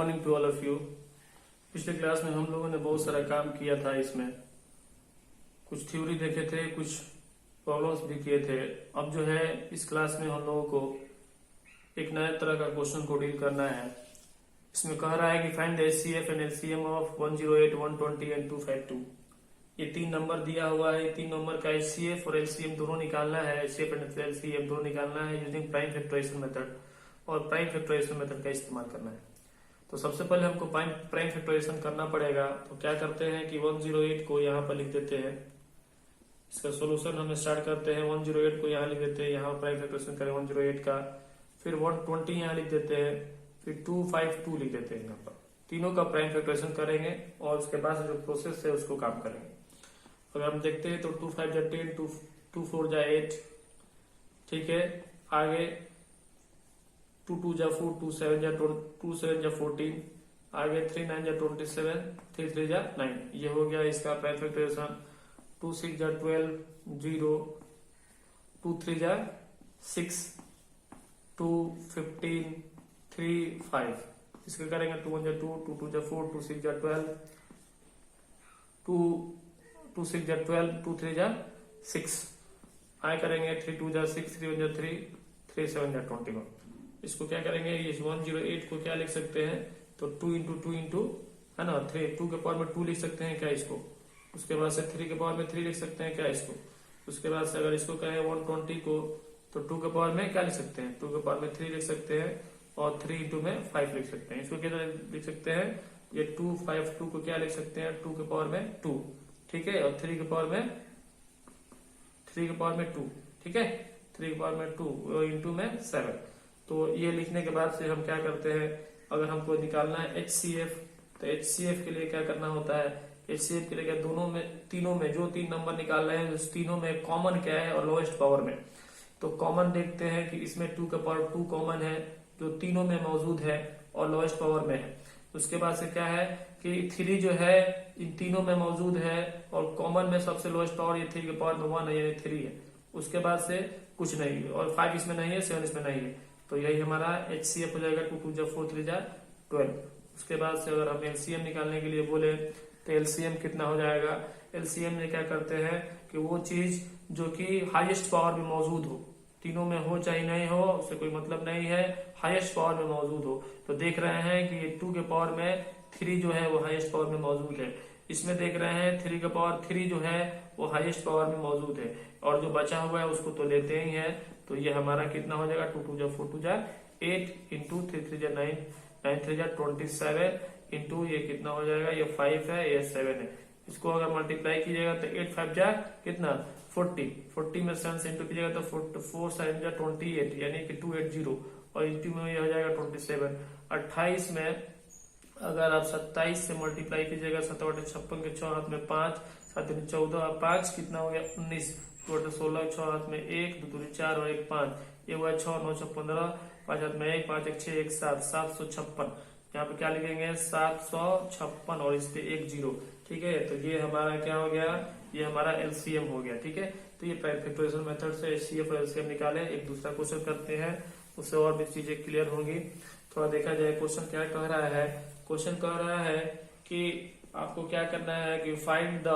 Morning to all of you. पिछले class में हम लोगों ने बहुत सारा काम किया था। इसमें कुछ थ्योरी देखे थे, कुछ प्रॉब्लम्स भी किए थे। अब जो है इस क्लास में हम लोगों को एक नया तरह का क्वेश्चन को डील करना है। इसमें कह रहा है कि find the HCF and LCM of 108, 120 and 252। ये 3 नंबर दिया हुआ है। 3 नंबर का एचसीएफ और एलसीएम दोनों निकालना है। एचसीएफ एंड एलसीएम दोनों निकालना है यूजिंग प्राइम फैक्टराइजेशन मेथड, और प्राइम फैक्टराइजेशन मेथड का इस्तेमाल करना है। तो सबसे पहले हमको प्राइम फैक्टराइजेशन करना पड़ेगा। तो क्या करते हैं कि 108 को यहाँ पर लिख देते हैं। इसका सोल्यूशन हम स्टार्ट करते हैं। 108 को यहाँ लिख देते हैं, यहाँ प्राइम फैक्टराइजेशन करें 108 का। फिर 120 यहाँ लिख देते हैं, फिर 252 लिख देते हैं। यहाँ पर तीनों का प्राइम फैक्टराइजेशन करेंगे और उसके बाद जो प्रोसेस है उसको काम करेंगे। अगर हम देखते हैं तो 2 5 जा 10, 2 4 जा 8, ठीक है। आगे 2 2 जा 4, 2 7 जा 14, आगे 3 9 जा 27, 3 3 जा 9। ये हो गया इसका प्राइम फैक्टराइजेशन। 2 6 जा 12, 0, 2 3 जा 6, 2 15, 3 5। इसका करेंगे 2 1 जा 2, 2 2 जा 4, 2 6 जा 12, 2 6 जा 12, 2 3 जा 6। आगे करेंगे 3 2 जा 6, 3 1 जा 3, 3 7 जा 21। इसको क्या करेंगे, ये 108 को क्या लिख सकते हैं, तो 2 इंटू 2 इंटू है ना 3, 2 के पावर में 2 लिख सकते हैं क्या इसको। उसके बाद से 3 के पावर में 3 लिख सकते हैं क्या इसको। उसके बाद से अगर इसको कहें 120 को, तो 2 के पावर में क्या लिख सकते हैं, 2 के पावर में 3 लिख सकते हैं, और 3 इंटू में 5 लिख सकते हैं। इसको क्या लिख सकते हैं, ये 2 5 2 को क्या लिख सकते हैं, 2 के पावर में 2, ठीक है। और 3 के पावर में 2, ठीक है। 3 के पावर में 2 इंटू में 7। तो ये लिखने के बाद से हम क्या करते हैं, अगर हमको निकालना है एचसीएफ, तो एचसीएफ के लिए क्या करना होता है, एचसीएफ के लिए क्या तीनों में जो 3 नंबर निकाल रहे हैं उस तीनों में कॉमन क्या है और लोएस्ट पावर में। तो कॉमन देखते हैं कि इसमें 2 का पावर 2 कॉमन है जो तीनों में मौजूद है और लोएस्ट पावर में है। उसके बाद से क्या है कि 3 जो है इन तीनों में मौजूद है और कॉमन में सबसे लोएस्ट पावर ये 3 के पावर में 1 है, यानी 3 है। उसके बाद से कुछ नहीं, और 5 इसमें नहीं है, 7 इसमें नहीं है। तो यही हमारा एचसीएफ हो जाएगा। 2 2 जा 4, 3 जा 12। उसके बाद से अगर हम एलसीएम निकालने के लिए बोले तो एलसीएम कितना हो जाएगा। एलसीएम में क्या करते हैं कि वो चीज जो कि हाईएस्ट पावर में मौजूद हो, तीनों में हो चाहे नहीं हो उससे कोई मतलब नहीं है, हाईएस्ट पावर में मौजूद हो। तो देख रहे हैं कि 2 के पावर में 3 जो है वो हाईएस्ट पावर में मौजूद है। इसमें देख रहे हैं 3 के पावर 3 जो है वो हाईएस्ट पावर में मौजूद है, और जो बचा हुआ है उसको तो लेते ही है। तो ये हमारा कितना हो जाएगा, 2 2 जा 4 2 जा 8 इंटू 3 3 जा 9, 9 3 जा 27 इंटू ये कितना हो जाएगा, ये 5 है, ये 7 है। इसको अगर मल्टीप्लाई कीजिएगा तो 8 5 जा कितना 40 में 7 से इंटू कीजिएगा तो 4 7 जा 28, यानी कि 280, और इंटू में ये हो जाएगा 27। 28 में अगर आप 27 से मल्टीप्लाई कीजिएगा, 7 8 56 के 6 हाथ में 5, 7 14, 5 कितना हो गया 19, 16, 6 हाथ में 1, 2 दूनी 4 और 1 5, ये हुआ 6 9 6 15, 5 हाथ में 1, 5 1 6 1 7, 756। यहाँ पे क्या लिखेंगे 756 और इस पे 1 0, ठीक है। तो ये हमारा क्या हो गया, ये हमारा एलसीएम हो गया, ठीक है। तो ये प्राइम फैक्टराइजेशन मेथड से एचसीएफ और एलसीएम निकाले। एक दूसरा क्वेश्चन करते हैं, उससे और भी चीजें क्लियर होंगी। थोड़ा देखा जाए क्वेश्चन क्या कह रहा है। क्वेश्चन कह रहा है कि आपको क्या करना है कि find the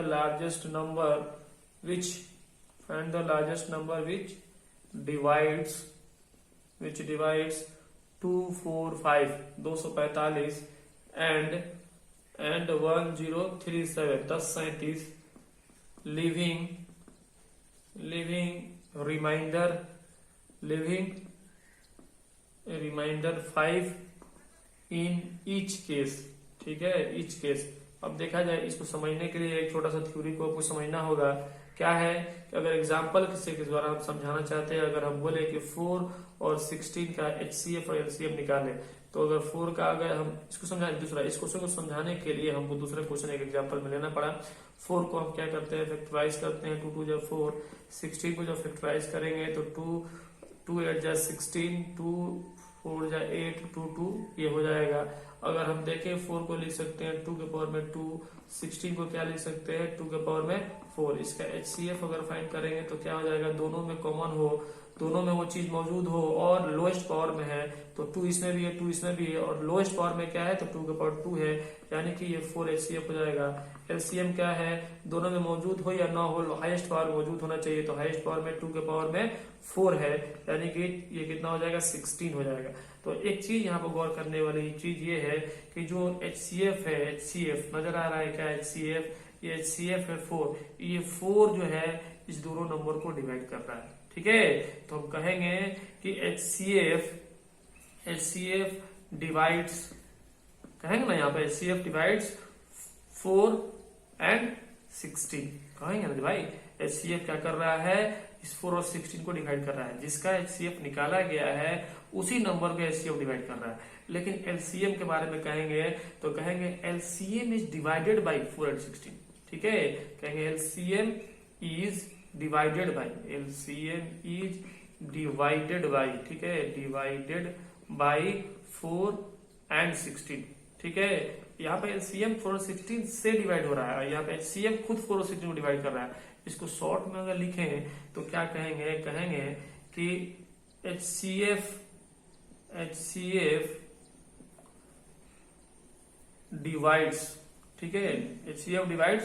largest number which divides 245 245 and 1037 1037, remainder 5 in each case, ठीक है, ईच केस। अब देखा जाए इसको समझने के लिए एक छोटा सा थ्योरी को आपको समझना होगा। क्या है कि अगर एग्जांपल के द्वारा हम समझाना चाहते हैं, अगर हम बोले कि 4 और 16 का एचसीएफ और एलसीएम निकाले, तो अगर 4 का अगर हम इसको समझाएं, इस क्वेश्चन को समझाने के लिए हमको दूसरा क्वेश्चन एक एग्जांपल में लेना पड़ा। 4 को हम क्या करते हैं, फैक्टराइज करते हैं। 2 2 जा 4, 16 को जब फैक्टराइज करेंगे तो 2 8 जा 16, 2 4 जा 8, 2 2 ये हो जाएगा। अगर हम देखें 4 को लिख सकते हैं 2 के पावर में 2, 16 को क्या लिख सकते हैं 2 के पावर में 4। इसका एचसीएफ अगर फाइंड करेंगे तो क्या हो जाएगा, दोनों में कॉमन हो दोनों में वो चीज मौजूद हो और लोएस्ट पावर में है, तो 2 इसमें भी है 2 इसमें भी है, और लोएस्ट पावर में क्या है तो 2 के पावर 2 है, यानी कि ये 4 HCF हो जाएगा। एलसीएम क्या है, दोनों में मौजूद हो या ना हो, हाईएस्ट पावर मौजूद होना चाहिए, तो हाईएस्ट पावर में 2 के पावर में 4 है, यानी कि ये कितना हो जाएगा 16 हो जाएगा। तो एक चीज यहाँ पर गौर करने वाली चीज ये है कि जो HCF है, HCF नजर आ रहा है क्या, HCF, ये HCF है 4, ये 4 जो है इस दोनों नंबर को डिवाइड कर रहा है, ठीक है। तो हम कहेंगे कि HCF डिवाइड्स, कहेंगे ना यहाँ पे HCF डिवाइड्स 4 एंड 16, कहेंगे ना भाई HCF क्या कर रहा है, इस 4 और 16 को डिवाइड कर रहा है, जिसका HCF निकाला गया है उसी नंबर को HCF डिवाइड कर रहा है। लेकिन LCM के बारे में कहेंगे तो कहेंगे LCM is divided by 4 and 16, ठीक है, कहेंगे LCM is divided by, LCM is divided by, ठीक है, डिवाइडेड बाई 4 एंड 16, ठीक है। यहाँ पे LCM 4 और 16 से डिवाइड हो रहा है, यहाँ पे HCF खुद 4 और 16 को डिवाइड कर रहा है। इसको शॉर्ट में अगर लिखें तो क्या कहेंगे, कहेंगे कि HCF डिवाइड्स, ठीक है, HCF डिवाइड्स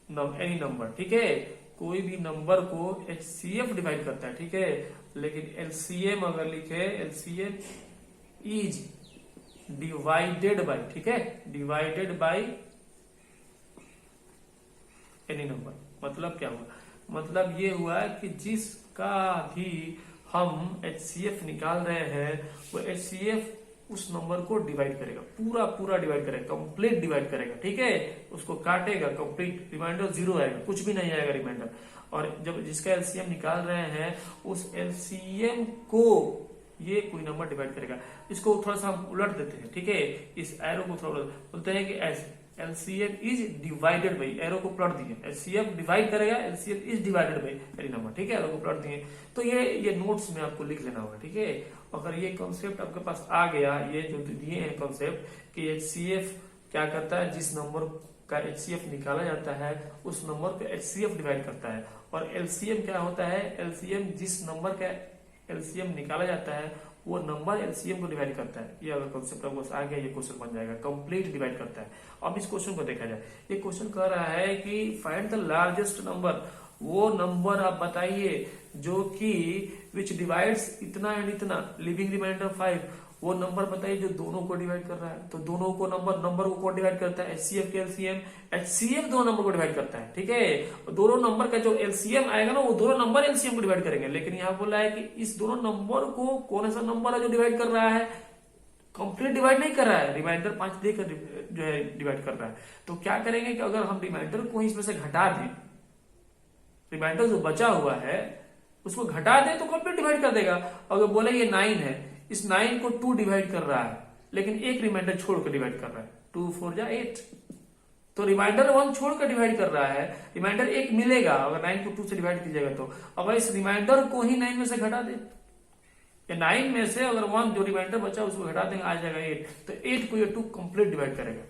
एनी नंबर, ठीक है, कोई भी नंबर को HCF डिवाइड करता है, ठीक है। लेकिन LCM अगर लिखे, LCM इज डिवाइडेड बाई, ठीक है, डिवाइडेड बाई एनी नंबर। मतलब क्या हुआ, मतलब ये हुआ कि जिसका भी हम HCF निकाल रहे हैं वो HCF उस नंबर को डिवाइड करेगा, पूरा पूरा डिवाइड करेगा, कंप्लीट डिवाइड करेगा, ठीक है, उसको काटेगा कंप्लीट, रिमाइंडर 0 आएगा, कुछ भी नहीं आएगा रिमाइंडर। और जब जिसका LCM निकाल रहे हैं उस LCM को ये कोई नंबर डिवाइड करेगा। इसको थोड़ा सा हम उलट देते हैं, ठीक है, इस एरो को थोड़ा बोलते हैं कि ऐसे LCM is divided by, arrow को पलट दिए, HCF डिवाइड करेगा, LCM is divided by any number, ठीक है, एरो को पलट दिए। तो ये नोट्स में आपको लिख लेना होगा, ठीक है। अगर ये कॉन्सेप्ट आपके पास आ गया, ये जो दिए हैं कॉन्सेप्ट कि HCF क्या करता है, जिस नंबर का HCF निकाला जाता है उस नंबर को HCF डिवाइड करता है, और LCM क्या होता है, LCM जिस नंबर का LCM निकाला जाता है वो नंबर LCM को डिवाइड करता है। ये अगर कॉन्सेप्ट आपको आ गया, ये क्वेश्चन बन जाएगा, कंप्लीट डिवाइड करता है। अब इस क्वेश्चन को देखा जाए, ये क्वेश्चन कह रहा है कि फाइंड द लार्जेस्ट नंबर, वो नंबर आप बताइए जो कि विच डिवाइड्स इतना एंड इतना, लिविंग रिमाइंडर 5, वो नंबर बताइए जो दोनों को डिवाइड कर रहा है। तो दोनों को नंबर को कौन डिवाइड करता है, HCF के LCM, HCF दोनों नंबर को डिवाइड करता है, ठीक है। दोनों नंबर का जो LCM आएगा ना वो दोनों नंबर LCM को डिवाइड करेंगे। लेकिन यहाँ बोला है कि इस दोनों नंबर को कौन सा नंबर है जो डिवाइड कर रहा है, कंप्लीट डिवाइड नहीं कर रहा है, रिमाइंडर 5 देकर जो है डिवाइड कर रहा है। तो क्या करेंगे कि अगर हम रिमाइंडर को इसमें से घटा दें, रिमाइंडर जो बचा हुआ है उसको घटा दें तो कंप्लीट डिवाइड कर देगा। अगर बोले ये 9 है, इस 9 को 2 डिवाइड कर रहा है, लेकिन एक रिमाइंडर छोड़कर डिवाइड कर रहा है, 2 4 जा 8, तो रिमाइंडर 1 छोड़कर डिवाइड कर रहा है, रिमाइंडर 1 मिलेगा अगर 9 को 2 से डिवाइड कीजिएगा। तो अगर इस रिमाइंडर को ही 9 में से घटा दे, 9 में से अगर 1 जो रिमाइंडर बचा उसको घटा देंगे, आ जाएगा 8, तो 8 को ये 2 कंप्लीट डिवाइड करेगा,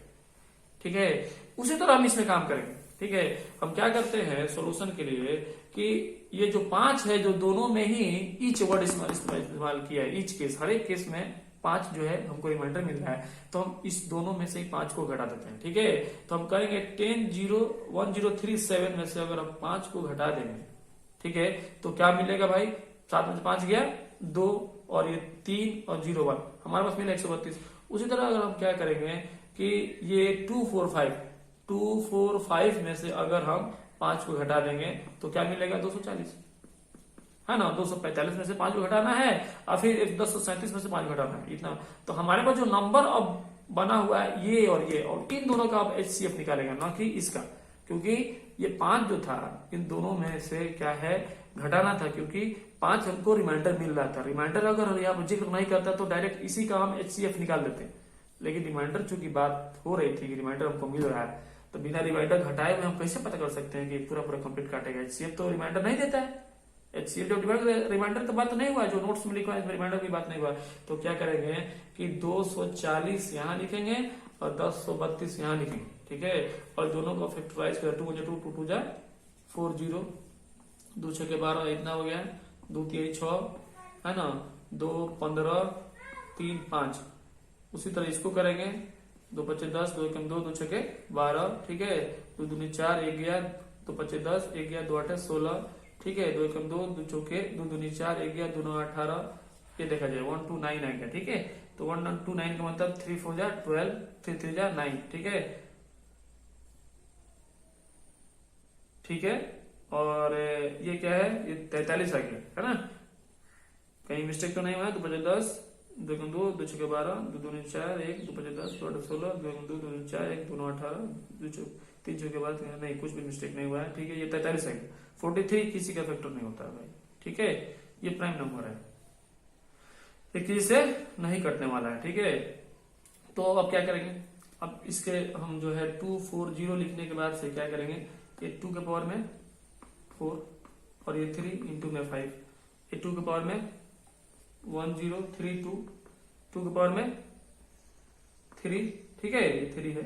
ठीक है। उसी तरह हम इसमें काम करेंगे, ठीक है। हम क्या करते हैं सोल्यूशन के लिए कि ये जो 5 है, जो दोनों में ही ईच वर्ड इस्तेमाल किया है, ईच केस, हर एक केस में 5 जो है हमको रिमाइंडर मिल रहा है, तो हम इस दोनों में से 5 को घटा देते हैं, ठीक है। तो हम करेंगे 1037 में से अगर हम 5 को घटा देंगे, ठीक है, तो क्या मिलेगा भाई, 7 में से 5 गया 2, और ये 3 और 0 1, हमारे पास मिला 132। उसी तरह अगर हम क्या करेंगे कि ये 245 में से अगर हम 5 को घटा देंगे तो क्या मिलेगा, 240, है ना। 245 में से 5 को घटाना है और फिर 1037 में से 5 घटाना है, इतना। तो हमारे पास जो नंबर अब बना हुआ है ये और इन दोनों का अब HCF निकालेगा, ना कि इसका, क्योंकि ये 5 जो था इन दोनों में से क्या है, घटाना था, क्योंकि 5 हमको रिमाइंडर मिल रहा था। रिमाइंडर अगर यहाँ पर जिक्र नहीं करता तो डायरेक्ट इसी का हम HCF निकाल देते, लेकिन रिमाइंडर चूंकि बात हो रही थी कि रिमाइंडर हमको मिल रहा है, तो बिना रिमाइंडर घटाए हुए हम कैसे पता कर सकते हैं कि पूरा कंप्लीट काटेगा। HCF तो रिमाइंडर नहीं देता है, HCF जो रिमाइंडर तो बात नहीं हुआ, जो नोट्स में लिखा है इसमें रिमाइंडर की बात नहीं हुआ। तो क्या करेंगे कि 240 यहाँ लिखेंगे और 1032 यहाँ लिखेंगे, ठीक है। और दोनों को फैक्टराइज कर 2 2 2 2 जा 40 2 6 12 इतना हो गया, 2 3 6 है ना, 2 15 3 5। उसी तरह इसको करेंगे, 2 5 10, 2 1 2, 2 6 12, ठीक है, 2 दूनी 4, 1 गया, 2 5 10, 1 गया, 2 8 16, ठीक है, 2 1 2, 2 चौके 2 दूनी 4, 1 गया, 2 9 18, ये देखा जाए 1 2 9 आ गया, ठीक है। तो 1 2 9 का मतलब 3 4 जा 12, 3 3 जा 9, ठीक है, ठीक है। और ये क्या है, ये 43 आ गया, है ना, कहीं मिस्टेक तो नहीं हुआ है। 2 5 10, 2 1 2, 2 6 12, 2 2 4 1, 2 5 10, 2 8 16, 2 1 2, 2 4 1, 2 9 18, 3 6 के बाद नहीं, कुछ भी मिस्टेक नहीं हुआ है, ठीक है। ये 43 है, 43 किसी का फैक्टर नहीं होता है भाई, ठीक है, ये प्राइम नंबर है, ये किसी से नहीं कटने वाला है, ठीक है। तो अब क्या करेंगे, अब इसके हम जो है 2 4 0 लिखने के बाद से क्या करेंगे, ये 2 के पावर में 4 और ये 3 इंटू में 5, ये 2 के पावर में 1 0 3 2, 2 के पावर में 3, ठीक है, ये 3 है,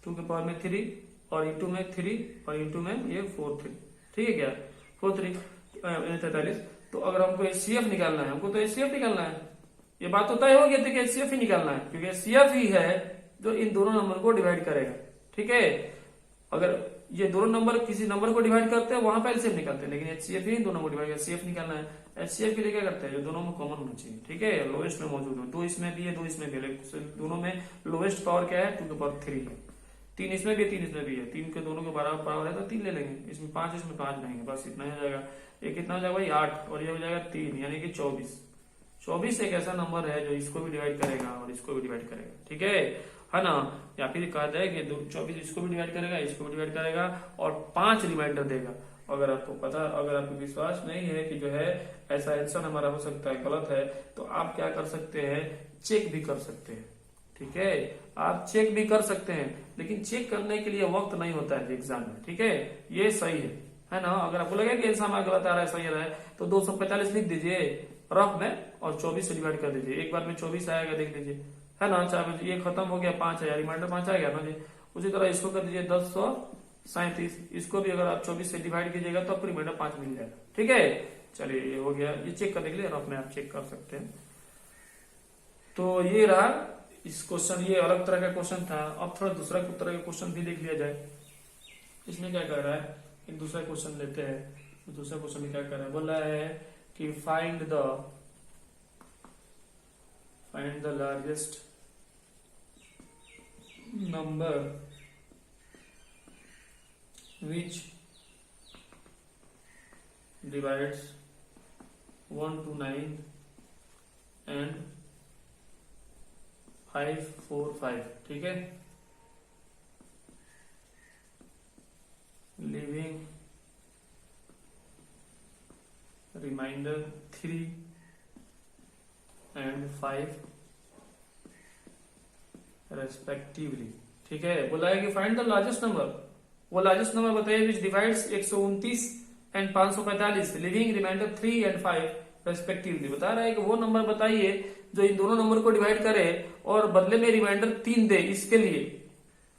2 के पावर में 3 और इंटू में 3 और इंटू में ये 4 3, ठीक है, क्या 4 3 43। तो अगर हमको एचसीएफ निकालना है, हमको तो एचसीएफ निकालना है, ये बात तो तय हो गया था कि एचसीएफ ही निकालना है, क्योंकि एचसीएफ ही है जो इन दोनों नंबर को डिवाइड करेगा, ठीक है। अगर ये दोनों नंबर किसी नंबर को डिवाइड करते हैं वहां पे एलसीएफ निकालते हैं, लेकिन एचसीएफ ही दोनों को डिवाइड, एचसीएफ निकालना है। एचसीएफ के लिए क्या करते हैं, जो दोनों में कॉमन होना चाहिए, ठीक है, लोएस्ट में मौजूद हो, 2 इसमें भी है 2 इसमें भी है, दोनों में लोएस्ट पावर क्या है, 2 के पावर 3 है, 3 इसमें भी है 3 इसमें भी है, 3 के दोनों के बराबर पावर है तो 3 ले लेंगे, इसमें 5 इसमें 5 लेंगे, बस इतना ही हो जाएगा। ये कितना हो जाएगा भाई 8 और ये हो जाएगा 3, यानी कि 24। 24 एक ऐसा नंबर है जो इसको भी डिवाइड करेगा और इसको भी डिवाइड करेगा, ठीक है ना। या फिर कहा जाए कि 24 इसको भी डिवाइड करेगा, इसको भी डिवाइड करेगा और 5 रिमाइंडर देगा। अगर आपको पता, अगर आपको विश्वास नहीं है कि जो है ऐसा आंसर हमारा हो सकता है, गलत है, तो आप क्या कर सकते हैं, चेक भी कर सकते हैं, ठीक है, आप चेक भी कर सकते हैं, लेकिन चेक करने के लिए वक्त नहीं होता है एग्जाम में, ठीक है, ये सही है ना। अगर आपको लगे कि आंसर हमारा गलत आ रहा है, सही आ रहा है, तो 245 लिख दीजिए रफ में और 24 से डिवाइड कर दीजिए, एक बार में 24 आएगा देख लीजिए, है ना। चाहे ये खत्म हो गया, 5 है, रिमाइंडर 5 आ गया ना जी। उसी तरह इसको कर दीजिए 1037, इसको भी अगर आप 24 से डिवाइड कीजिएगा तो आपको रिमाइंडर 5 मिल जाएगा, ठीक है। चलिए ये हो गया, ये चेक करने के लिए रफ में आप चेक कर सकते हैं। तो ये रहा इस क्वेश्चन, ये अलग तरह का क्वेश्चन था। अब थोड़ा दूसरा तरह का क्वेश्चन भी देख लिया जाए। इसमें क्या कर रहा है, एक दूसरा क्वेश्चन लेते हैं। तो दूसरा क्वेश्चन में क्या कर रहा है, बोला है कि find the largest number which divides 1 to 9 and 5 4 5, ठीक है, leaving remainder 3 and 5 रेस्पेक्टिवली, ठीक है। बोला है कि फाइंड द लार्जेस्ट नंबर, वो लार्जेस्ट नंबर बताइए which divides 129 and 545, leaving remainder 3 and 5 respectively. बता रहा है कि वो नंबर बताइए जो इन दोनों नंबर को डिवाइड करे और बदले में रिमाइंडर 3 दे, इसके लिए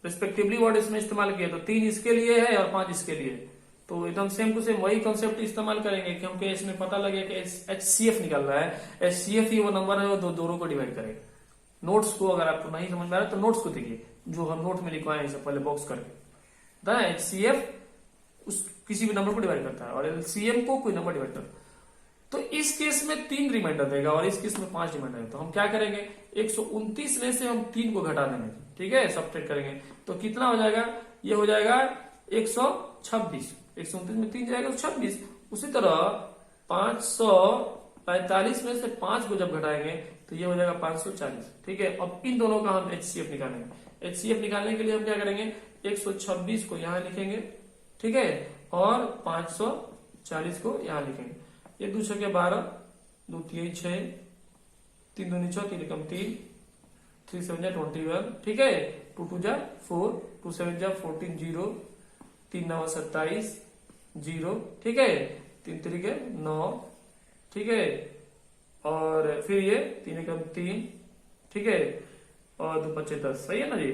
रेस्पेक्टिवली वर्ड इसमें इस्तेमाल किया, तो 3 इसके लिए है और 5 इसके लिए। तो एकदम सेम टू सेम वही कॉन्सेप्ट इस्तेमाल करेंगे, क्योंकि इसमें पता लगे कि एचसीएफ निकल रहा है, एचसीएफ ही वो नंबर है जो दोनों को डिवाइड करेगा। नोट्स को अगर आपको नहीं समझ में आ रहा तो नोट्स को देखिए, जो हम नोट में लिखवाए हैं पहले बॉक्स करके। एचसीएफ उस किसी भी नंबर को डिवाइड करता है और एलसीएम को कोई नंबर डिवाइड करता है। तो इस केस में 3 रिमाइंडर देगा और इस केस में 5 रिमाइंडर देगा। तो हम क्या करेंगे, 129 में से हम 3 को घटा देंगे, ठीक है, सब्ट्रैक्ट करेंगे। तो कितना हो जाएगा, ये हो जाएगा 126, 129 में 3 जाएगा तो 26। उसी तरह 545 में से 5 को जब घटाएंगे तो ये हो जाएगा 540, ठीक है। अब इन दोनों का हम एचसीएफ निकालेंगे। एचसीएफ निकालने के लिए हम क्या करेंगे, 126 को यहां लिखेंगे, ठीक है, और 540 को यहां लिखेंगे। ये 2 6 12, 2 3 6, 3 2 6, 3 एकम 3, 3 7 21, ठीक है, 2 2 4, 2 7 14 0, 3 9 27 0, ठीक है, 3 3 9, ठीक है, और फिर ये 3 एकम 3, ठीक है, और 2 5 10, सही है ना जी।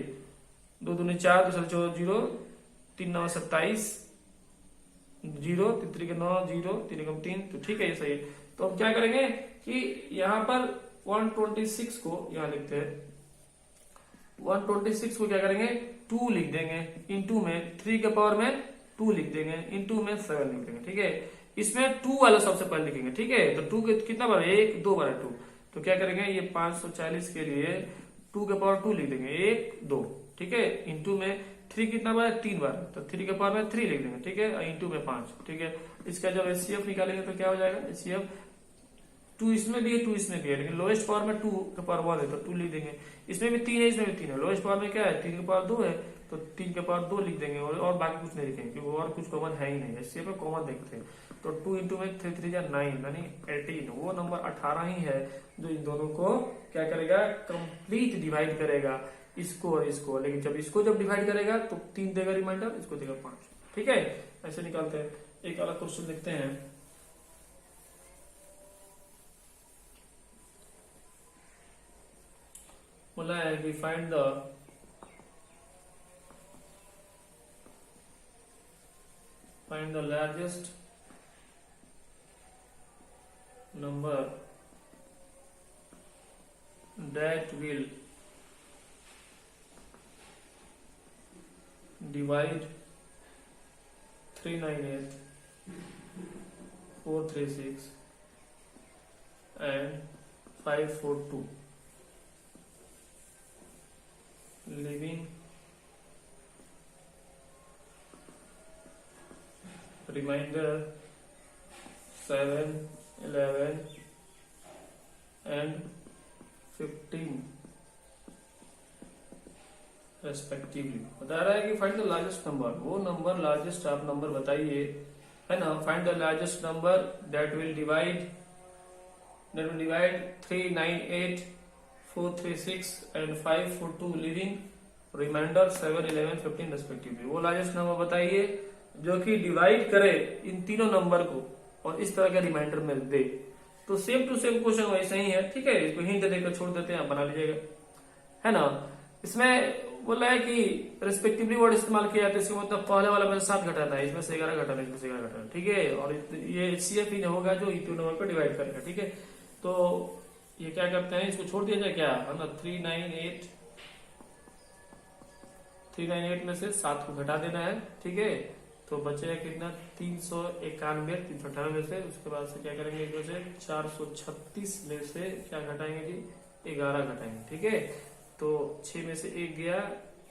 2 2 4, 2 4 0, 3 9 27, 0, 3 के 9, 0, 3 एकम 3, तो ठीक है ये सही है। तो हम क्या करेंगे कि यहाँ पर 126 को यहाँ लिखते हैं, 126 को क्या करेंगे 2 लिख देंगे, इंटू में 3 के पावर में 2 लिख देंगे, इंटू में 7 लिख देंगे, ठीक है। इसमें 2 वाला सबसे पहले लिखेंगे, ठीक है। तो 2 के कितना बार 1 2 बार 2, तो क्या करेंगे ये 540 के लिए 2 के पावर 2 लिख देंगे, 1 2, ठीक है। इंटू में 3 कितना बार 3 बार, तो 3 के पावर में 3 लिख देंगे, ठीक है, इंटू में 5, ठीक है। इसका जब एचसीएफ निकालेंगे तो क्या हो जाएगा एचसीएफ, 2 इसमें भी है 2 इसमें भी है, लेकिन लोएस्ट पावर में 2 के पावर 1 है तो 2 लिख देंगे। इसमें भी 3 है इसमें भी 3 है, लोएस्ट पावर में क्या है 3 के पावर 2 है तो 3 के पावर 2 लिख देंगे, और बाकी कुछ नहीं लिखेंगे क्योंकि और कुछ कॉमन है ही नहीं, एचसीएफ में कॉमन देखते हैं। तो 2 इंटू में 3 3 9 यानी 18, वो नंबर 18 ही है जो इन दोनों को क्या करेगा कंप्लीट डिवाइड करेगा, इसको और इसको। लेकिन जब डिवाइड करेगा तो 3 देगा रिमाइंडर, इसको देगा 5, ठीक है। ऐसे निकालते हैं। एक अलग क्वेश्चन लिखते हैं, बोला है कि find the largest number that will divide 398, 436 and 542, leaving remainder 7, 11 and 15 respectively. बता रहा है कि फाइंड द लार्जेस्ट नंबर, वो नंबर लार्जेस्ट आप नंबर बताइए, है ना। Find the largest number that will divide 398, 436 and 542 leaving remainder 7, 11, 15 respectively. वो लार्जेस्ट नंबर बताइए जो कि डिवाइड करे इन तीनों नंबर को और इस तरह का रिमाइंडर में दे। तो सेम टू सेम क्वेश्चन वैसा ही है, ठीक है। इसको हिंट देकर छोड़ देते हैं, आप बना लीजिएगा, है ना। इसमें बोला है कि रेस्पेक्टिवली वर्ड इस्तेमाल किया तो इसका मतलब पहले वाला में 7 घटाना है, इसमें से 11 घटाना है, इसमें से 11 घटाना, ठीक है। और ये एचसीएफ ही होगा जो ई नंबर पर डिवाइड करेगा, ठीक है। तो ये क्या करते हैं, इसको छोड़ दिया जाए क्या, है ना। 398 में से 7 को घटा देना है, ठीक है। तो बचेगा कितना 391, 398 में से। उसके बाद से क्या करेंगे, एक से 436 में से क्या घटाएंगे जी 11 घटाएंगे, ठीक है। तो 6 में से 1 गया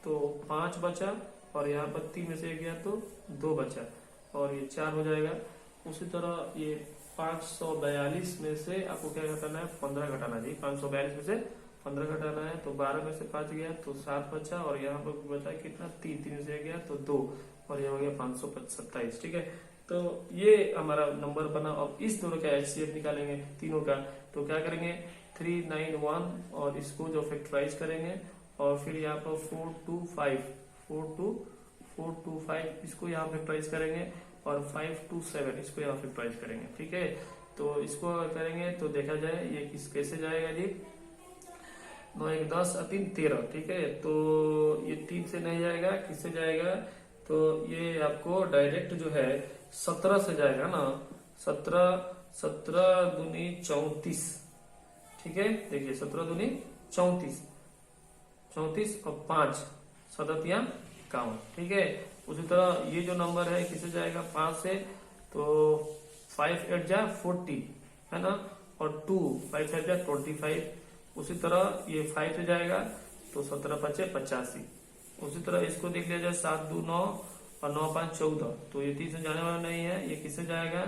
तो 5 बचा, और यहाँ पर 3 में से 1 गया तो 2 बचा, और ये 4 हो जाएगा। उसी तरह ये 542 में से आपको क्या घटाना है 15 घटाना जी, 542 में से 15 घटाना है। तो 12 में से 5 गया तो 7 बचा, और यहाँ पर बचा कितना 3 में से 1 गया तो 2, और ये हो गया 527, ठीक है। तो ये हमारा नंबर बना। अब इस दोनों का एचसीएफ निकालेंगे तीनों का, तो क्या करेंगे 391 और इसको जो फैक्टराइज करेंगे, और फिर यहाँ पर 425 इसको यहाँ फैक्टराइज करेंगे, और 527 इसको यहाँ फैक्टराइज करेंगे, ठीक है। तो इसको करेंगे तो देखा जाए ये कैसे जाएगा जी, 9 1 10 3 13, ठीक है। तो ये 3 से नहीं जाएगा, किससे जाएगा, तो ये आपको डायरेक्ट जो है 17 से जाएगा ना, 17 दूनी 34, ठीक है। देखिए 17 दूनी 34 और 5 7 51, ठीक है। उसी तरह ये जो नंबर है किससे जाएगा 5 से, तो 5 8 जा 40, है ना, और 2 5 8 जा 25। उसी तरह ये 5 से जाएगा तो 17 5 85। उसी तरह इसको देख लिया जाए 7 2 9 और 9 5 14, तो ये 3 से जाने वाला नहीं है। ये किससे जाएगा,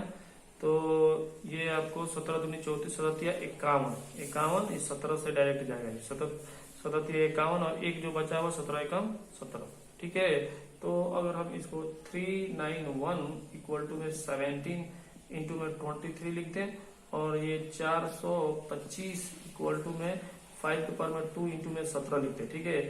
तो ये आपको 17 दूनी 34 17 51, इस 17 से डायरेक्ट जाएगा, 17 51, और एक जो बचा हुआ 17 एकम 17, ठीक है। तो अगर हम इसको 391 इक्वल टू में 17 इंटू में 23 लिख दें, और ये 425 इक्वल टू में 5 के पावर में 2 इंटू में 17 लिखते हैं, ठीक है।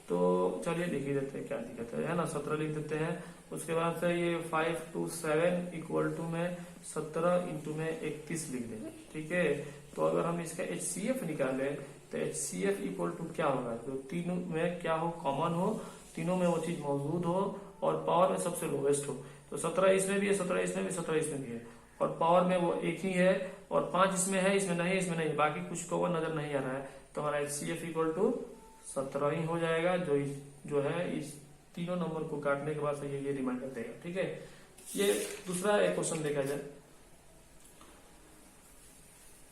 तो चलिए लिख ही देते हैं, क्या दिक्कत है ना, 17 लिख देते हैं। उसके बाद से ये 527 इक्वल टू में 17 इंटू में 31 लिख देंगे, ठीक है। तो अगर हम इसका एचसीएफ निकालें तो एचसीएफ इक्वल टू क्या होगा, जो तीनों में क्या हो, कॉमन हो, तीनों में वो चीज मौजूद हो और पावर में सबसे लोवेस्ट हो। तो 17 इसमें भी है, 17 इसमें भी, 17 इसमें भी है, और पावर में वो एक ही है, और 5 इसमें है, इसमें नहीं है, इसमें नहीं, बाकी कुछ कॉमन नजर नहीं आ रहा है, तो हमारा HCF इक्वल टू 17 ही हो जाएगा, जो है इस तीनों नंबर को काटने के बाद से ये रिमाइंडर देगा। ठीक है, ये दूसरा एक क्वेश्चन देखा जाए,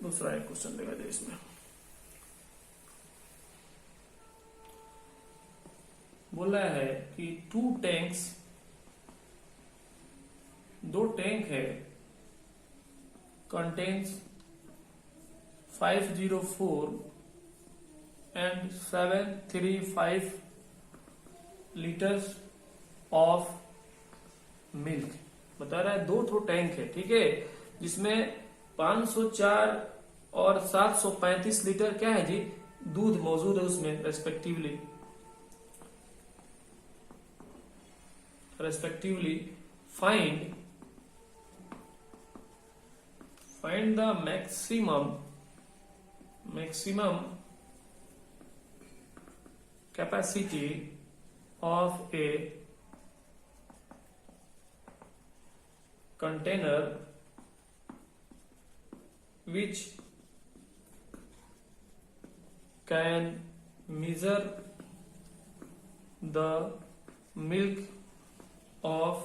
दूसरा एक क्वेश्चन देखा जाए। इसमें बोला है कि दो टैंक है, contains 504 and 735 litres of milk. बता रहा है दो टैंक है, ठीक है, जिसमें 504 और 735 लीटर क्या है जी, दूध मौजूद है उसमें respectively find the maximum capacity of a container which can measure the milk of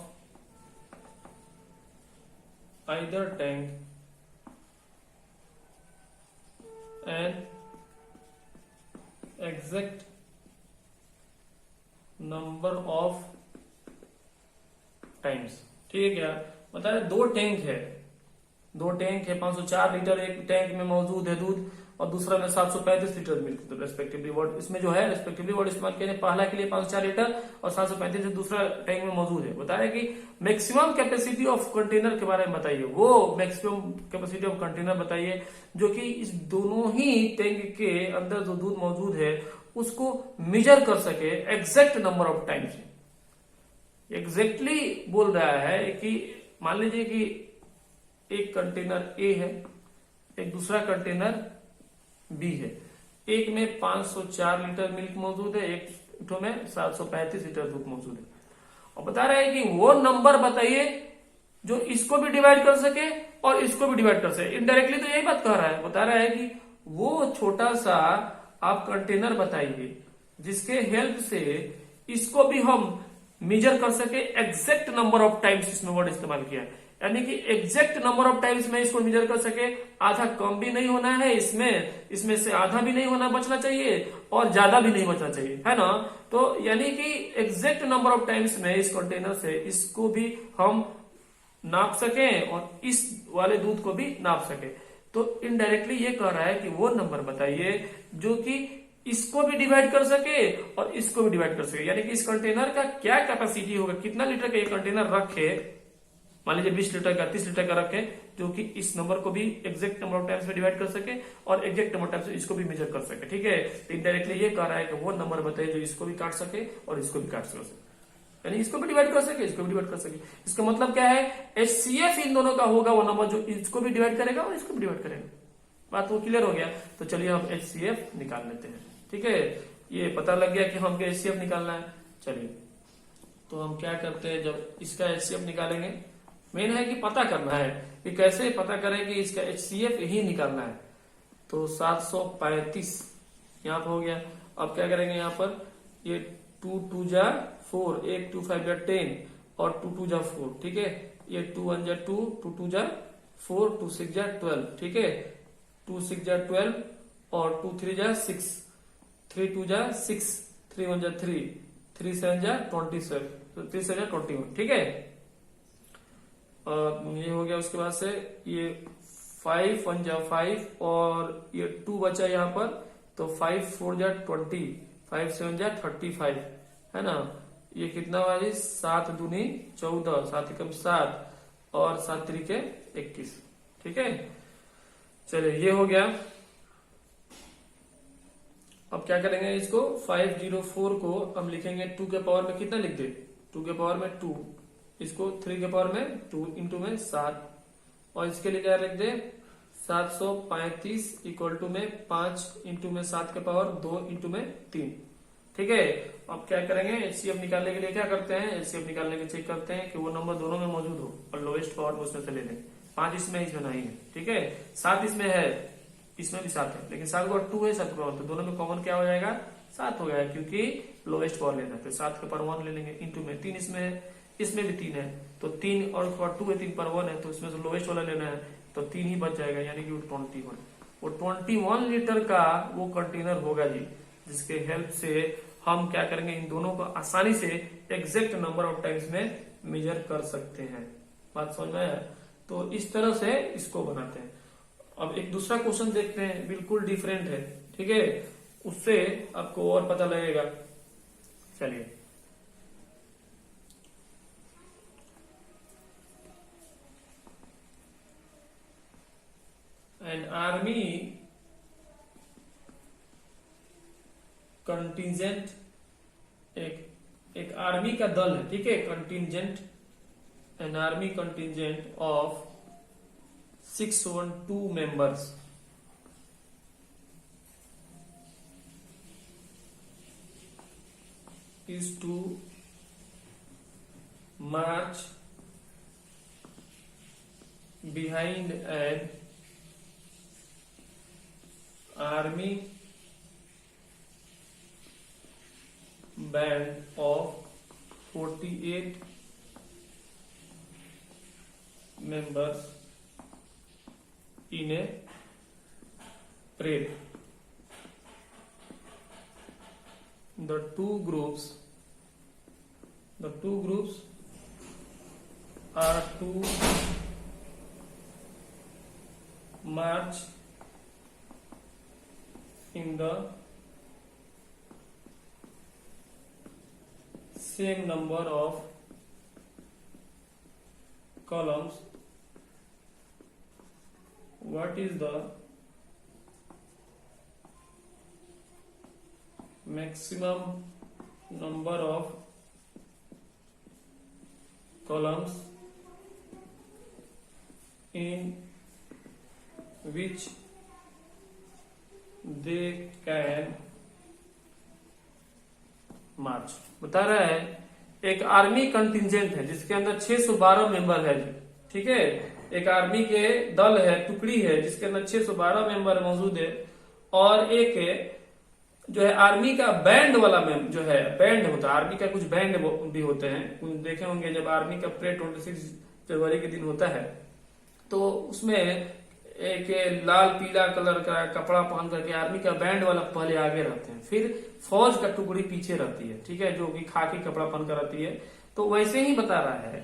either tank and exact number of times। ठीक है, क्या बता रहे, दो टैंक है 504 लीटर एक टैंक में मौजूद है दूध, और दूसरा में 735 लीटर मिल्क, तो रेस्पेक्टिवली वर्ड इसमें जो है रेस्पेक्टिवली वर्ड इस्तेमाल किया, पहला के लिए 504 लीटर और 735 दूसरा टैंक में मौजूद है। बता रहे कि मैक्सिमम कैपेसिटी ऑफ कंटेनर के बारे में बताइए, वो मैक्सिमम कैपेसिटी ऑफ कंटेनर बताइए जो कि इस दोनों ही टैंक के अंदर जो दूध मौजूद है उसको मेजर कर सके exact number of times. Exactly बोल रहा है कि मान लीजिए कि एक कंटेनर ए है, एक दूसरा कंटेनर बी है, एक में 504 लीटर मिल्क मौजूद है, एक में 735 लीटर दूध मौजूद है, और बता रहा है कि वो नंबर बताइए जो इसको भी डिवाइड कर सके और इसको भी डिवाइड कर सके। इनडायरेक्टली तो यही बात कह रहा है, बता रहा है कि वो छोटा सा आप कंटेनर बताइए जिसके हेल्प से इसको भी हम मेजर कर सके एग्जैक्ट नंबर ऑफ टाइम्स, इसमें वर्ड इस्तेमाल किया, यानी कि एग्जैक्ट नंबर ऑफ टाइम्स में इसको मेजर कर सके, आधा कम भी नहीं होना है, इसमें से आधा भी नहीं होना बचना चाहिए और ज्यादा भी नहीं बचना चाहिए, है ना। तो यानी कि एग्जैक्ट नंबर ऑफ टाइम्स में इस कंटेनर से इसको भी हम नाप सकें और इस वाले दूध को भी नाप सके। तो इनडायरेक्टली ये कह रहा है कि वो नंबर बताइए जो कि इसको भी डिवाइड कर सके और इसको भी डिवाइड कर सके, यानी कि इस कंटेनर का क्या कैपेसिटी होगा, कितना लीटर का ये कंटेनर रखे, मान लीजिए 20 लीटर का 30 लीटर का रखे, जो कि इस नंबर को भी एग्जैक्ट नंबर ऑफ टाइम्स में डिवाइड कर सके और एग्जैक्ट नंबर ऑफ टाइम्स इसको भी मेजर कर सके। ठीक है, तो इनडायरेक्टली ये कह रहा है कि वो नंबर बताइए जो इसको भी काट सके और इसको भी काट सके, यानी इसको भी डिवाइड कर सके, इसको भी डिवाइड कर सके। इसका मतलब क्या है, HCF इन दोनों का होगा वो नंबर जो इसको भी डिवाइड करेगा और इसको भी डिवाइड करेगा। बात वो क्लियर हो गया। तो चलिए हम HCF निकाल लेते हैं। ठीक है, ये पता लग गया कि हमको HCF निकालना है। चलिए तो हम क्या करते हैं, जब इसका HCF निकालेंगे, मेन है कि पता करना है कि कैसे पता करें कि इसका HCF ही निकालना है। तो 735 यहाँ पर हो गया। अब क्या करेंगे, यहाँ पर ये 2 2 जा 4, 1 2 5 जा 10 और 2 2 जा 4। ठीक है, ये 2 1 जा 2, 2 2 जा 4, 2 6 जा 12। ठीक है, 2 6 जा 12 और 2 3 जा 6, 3 2 जा 6, 3 1 जा 3, 3 7 जा 27, तो 3 7 जा 21। ठीक है, और ये हो गया। उसके बाद से ये 5 1 जा 5 और ये 2 बचा यहाँ पर, तो 5 4 जा 20, 5 7 जा 35, है ना। ये कितना हुआ जी, 7 दूनी 14, 7 एकम 7 और 7 तरीके 21। ठीक है, चलिए ये हो गया। अब क्या करेंगे, इसको 504 को हम लिखेंगे 2 के पावर में कितना लिख दे, 2 के पावर में 2, इसको 3 के पावर में 2 इंटू में 7, और इसके लिए क्या लिख दे 735 इक्वल टू में 5 इंटू में 7 के पावर 2 इंटू में 3, ठीक है। अब क्या करेंगे, एचसीएफ निकालने के लिए क्या करते हैं, एचसीएफ निकालने के चेक करते हैं कि वो नंबर दोनों में मौजूद हो और लोएस्ट पावर उसमें से ले लें। 5 इसमें नहीं है, ठीक है। 7 इसमें है, इसमें भी 7 है, लेकिन 7 को 2 है, 7 को 1, तो दोनों में कॉमन क्या हो जाएगा, 7 हो गया, क्योंकि लोएस्ट पावर लेना है। तो 7 के पर 1 ले लेंगे, इंटू में 3 इसमें है, इसमें भी 3 है, तो 3 और 2 है, 3 पर 1 है, तो इसमें से लोएस्ट वाला लेना है, तो 3 ही बच जाएगा, यानी कि 21। वो 21 लीटर का वो कंटेनर होगा जी, जिसके हेल्प से हम क्या करेंगे, इन दोनों को आसानी से एग्जैक्ट नंबर ऑफ टाइम्स में मेजर कर सकते हैं। बात समझ में आया? तो इस तरह से इसको बनाते हैं। अब एक दूसरा क्वेश्चन देखते हैं, बिल्कुल डिफरेंट है, ठीक है, उससे आपको और पता लगेगा। चलिए, एन आर्मी कंटिजेंट, एक आर्मी का दल है, ठीक है, contingent, an army contingent of 612 members is to march behind an army band of 48 members in a parade. The two groups are to march in the same number of columns. What is the maximum number of columns in which they can march? बता रहा है एक army contingent है जिसके अंदर 612 member है, ठीक है, एक आर्मी के दल है, टुकड़ी है जिसके अंदर 612 मेंबर मौजूद है, और एक जो है आर्मी का बैंड वाला जो है, बैंड होता है आर्मी का, कुछ बैंड भी होते हैं, देखे होंगे जब आर्मी का परेड 26 जनवरी के दिन होता है, तो उसमें एक लाल पीला कलर का कपड़ा पहन करके आर्मी का बैंड वाला पहले आगे रहते हैं, फिर फौज का टुकड़ी पीछे रहती है, ठीक है, जो कि खाकी कपड़ा पहन कर रहती है। तो वैसे ही बता रहा है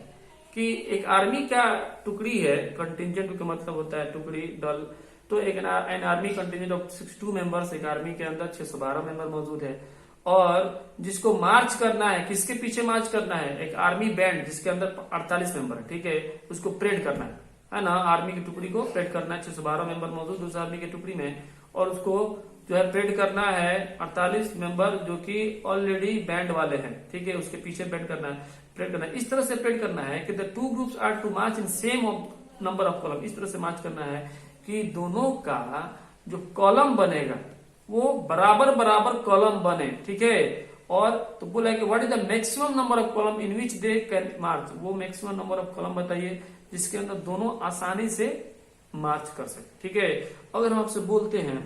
कि एक आर्मी का टुकड़ी है, कंटिजेंट का मतलब होता है टुकड़ी, दल, तो एक an army contingent of 62 members, एक आर्मी के अंदर 612 मेंबर मौजूद है, और जिसको मार्च करना है, किसके पीछे मार्च करना है, एक आर्मी बैंड जिसके अंदर 48 मेंबर है, ठीक है, उसको परेड करना है ना, आर्मी की टुकड़ी को परेड करना है, 612 मेंबर मौजूद उस आर्मी की टुकड़ी में, और उसको जो है परेड करना है 48 मेंबर जो कि ऑलरेडी बैंड वाले हैं, ठीक है, उसके पीछे परेड करना है, परेड करना है। इस तरह से परेड करना है कि the two groups are to march in same number of column, इस तरह से मार्च करना है कि दोनों का जो कॉलम बनेगा वो बराबर बराबर कॉलम बने, ठीक है, और तो बोला है कि what is the maximum number of column in which they can march, वो मैक्सिमम नंबर ऑफ कॉलम बताइए जिसके अंदर दोनों आसानी से मार्च कर सके, ठीक है। अगर हम आपसे बोलते हैं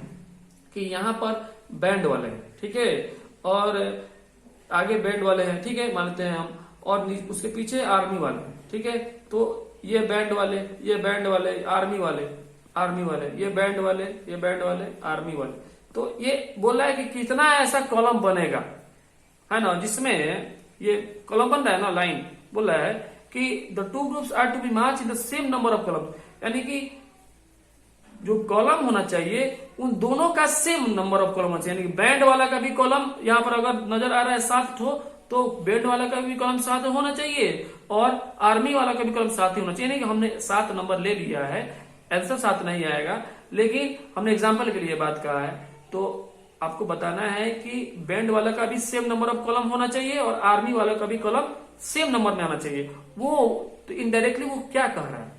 कि यहाँ पर बैंड वाले हैं, ठीक है, और आगे बैंड वाले हैं, ठीक है, मानते हैं हम, और उसके पीछे आर्मी वाले हैं, ठीक है, तो ये बैंड वाले, ये बैंड वाले, आर्मी वाले, आर्मी वाले, ये बैंड वाले, ये बैंड वाले, आर्मी वाले, तो ये बोला है कि कितना ऐसा कॉलम बनेगा, है ना, जिसमें ये कॉलम बन रहा है ना, लाइन, बोला है कि the two groups are to be march in the same number of column, यानी कि जो कॉलम होना चाहिए उन दोनों का सेम नंबर ऑफ कॉलम होना चाहिए, यानी कि बैंड वाला का भी कॉलम यहाँ पर अगर नजर आ रहा है 7 ठो, तो बैंड वाला का भी कॉलम 7 होना चाहिए, और आर्मी वाला का भी कॉलम 7 ही होना चाहिए। नहीं कि हमने 7 नंबर ले लिया है, आंसर 7 नहीं आएगा, लेकिन हमने एग्जाम्पल के लिए बात कहा है, तो आपको बताना है कि बैंड वाला का भी सेम नंबर ऑफ कॉलम होना चाहिए और आर्मी वाला का भी कॉलम सेम नंबर में आना चाहिए। वो तो इनडायरेक्टली वो क्या कह रहा है